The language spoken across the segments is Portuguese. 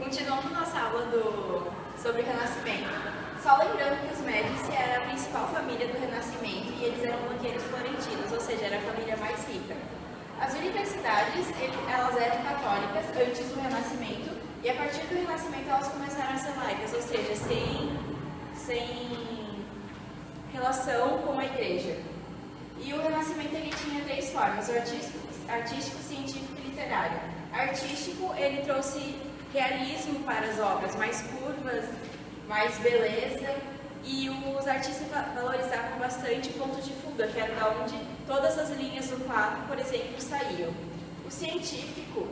Continuando nossa aula sobre o Renascimento, só lembrando que os Médici era a principal família do Renascimento e eles eram banqueiros florentinos, ou seja, era a família mais rica. As universidades, elas eram católicas antes do Renascimento e a partir do Renascimento elas começaram a ser laicas, ou seja, sem relação com a igreja. E o Renascimento ele tinha três formas: o artístico, científico e literário. Artístico, ele trouxe realismo para as obras, mais curvas, mais beleza, e os artistas valorizavam bastante o ponto de fuga, que era da onde todas as linhas do quadro, por exemplo, saíam. O científico,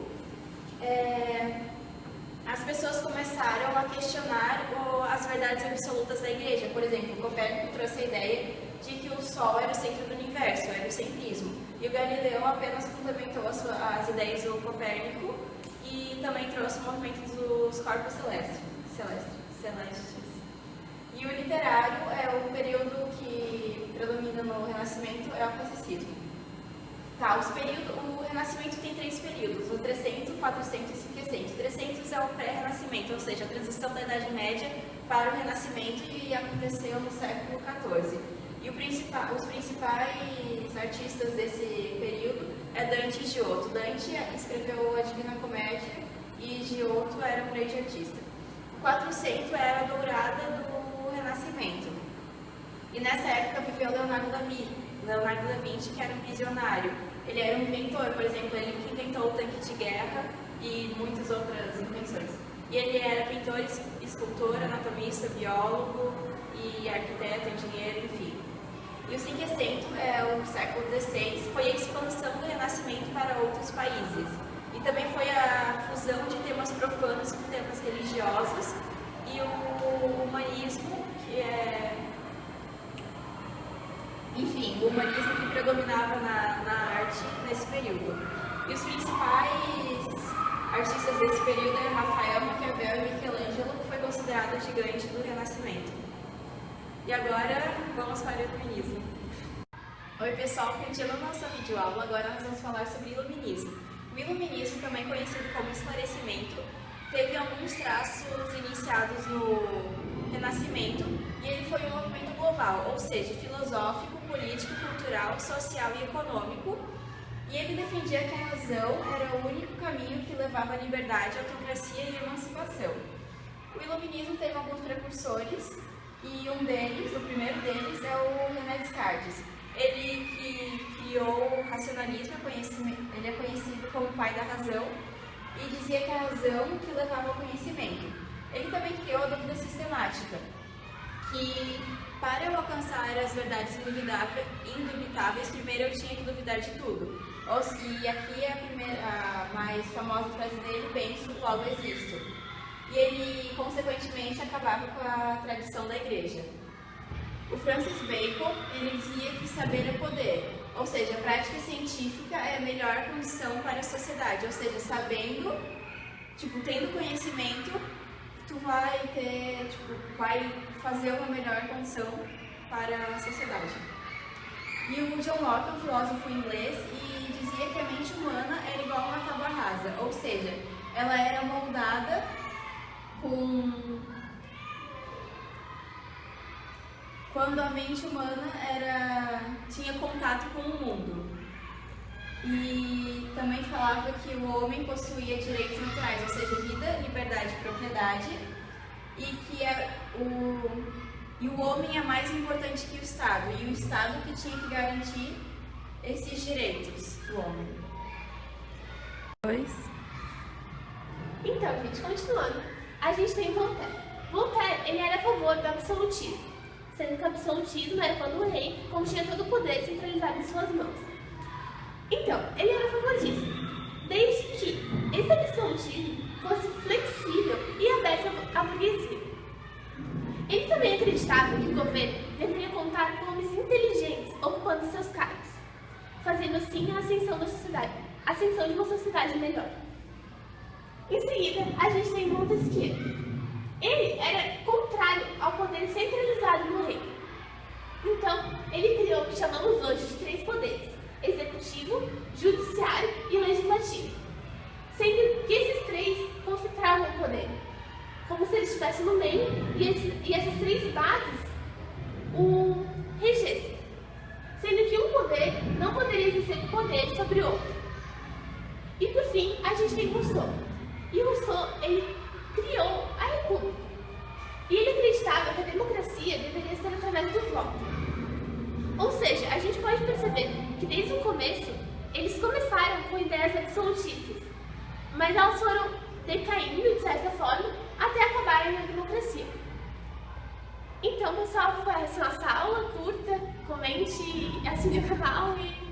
as pessoas começaram a questionar as verdades absolutas da igreja. Por exemplo, Copérnico trouxe a ideia de que o Sol era o centro do universo, era o centrismo. E o Galileu apenas complementou as ideias do Copérnico e também trouxe o movimento dos corpos celestes. E o literário o período que predomina no Renascimento é o classicismo. O Renascimento tem três períodos: o 300, 400 e 500. 300 é o pré-Renascimento, ou seja, a transição da Idade Média para o Renascimento, e aconteceu no século XIV. E os principais artistas desse período é Dante e Giotto. Dante escreveu a Divina Comédia e Giotto era um grande artista. O 400 era a dourada do Renascimento. E nessa época viveu Leonardo da Vinci, que era um visionário. Ele era um inventor, por exemplo, ele que inventou o tanque de guerra e muitas outras invenções. E ele era pintor, escultor, anatomista, biólogo e arquiteto, engenheiro, enfim. E o 500 o século XVI, foi a expansão do Renascimento para outros países. E também foi a fusão de temas profanos com temas religiosos e o humanismo, o humanismo que predominava na arte nesse período. E os principais artistas desse período eram Rafael, Maquiavel e Michelangelo, que foi considerado o gigante do Renascimento. E agora, vamos para o Iluminismo. Oi pessoal, continuando nossa videoaula, agora nós vamos falar sobre Iluminismo. O Iluminismo, também conhecido como Esclarecimento, teve alguns traços iniciados no Renascimento e ele foi um movimento global, ou seja, filosófico, político, cultural, social e econômico. E ele defendia que a razão era o único caminho que levava à liberdade, autocracia e emancipação. O Iluminismo teve alguns precursores e o primeiro deles é o René Descartes. Ele que criou o racionalismo, ele é conhecido como o pai da razão e dizia que a razão que levava ao conhecimento. Ele também criou a dúvida sistemática, que para eu alcançar as verdades indubitáveis, primeiro eu tinha que duvidar de tudo. E aqui é a mais famosa frase dele: penso, logo existo. E ele, consequentemente, acabava com a tradição da igreja. O Francis Bacon, ele dizia que saber é poder, ou seja, a prática científica é a melhor condição para a sociedade, ou seja, sabendo, tendo conhecimento, tu vai fazer uma melhor condição para a sociedade. E o John Locke, um filósofo inglês, e dizia que a mente humana era igual a uma tábua rasa, ou seja, ela era moldada quando a mente humana tinha contato com o mundo. E também falava que o homem possuía direitos naturais, ou seja, vida, liberdade e propriedade, e que o homem é mais importante que o Estado, e o Estado que tinha que garantir esses direitos do homem. Então, gente, continuando, a gente tem Voltaire. Voltaire, ele era a favor do absolutismo, sendo que o absolutismo era quando o rei continha todo o poder centralizado em suas mãos. Então, ele era a favor disso, desde que esse absolutismo fosse flexível e aberto à burguesia. Ele também acreditava que o governo deveria contar com homens inteligentes ocupando seus cargos, fazendo assim a ascensão de uma sociedade melhor. Em seguida, a gente tem Montesquieu. Ele era contrário ao poder centralizado no rei. Então, ele criou o que chamamos hoje de três poderes: executivo, judiciário e legislativo, sendo que esses três concentravam o poder. e essas três bases o regessem, sendo que um poder não poderia exercer poder sobre o outro. E por fim, a gente tem Rousseau. E Rousseau, ele criou a República. E ele acreditava que a democracia deveria ser através do voto. Ou seja, a gente pode perceber que desde o começo, eles começaram com ideias absolutistas, mas elas foram decaindo, de certa forma, até acabarem na democracia. Então, pessoal, foi essa nossa aula curta. Comente, assine o canal e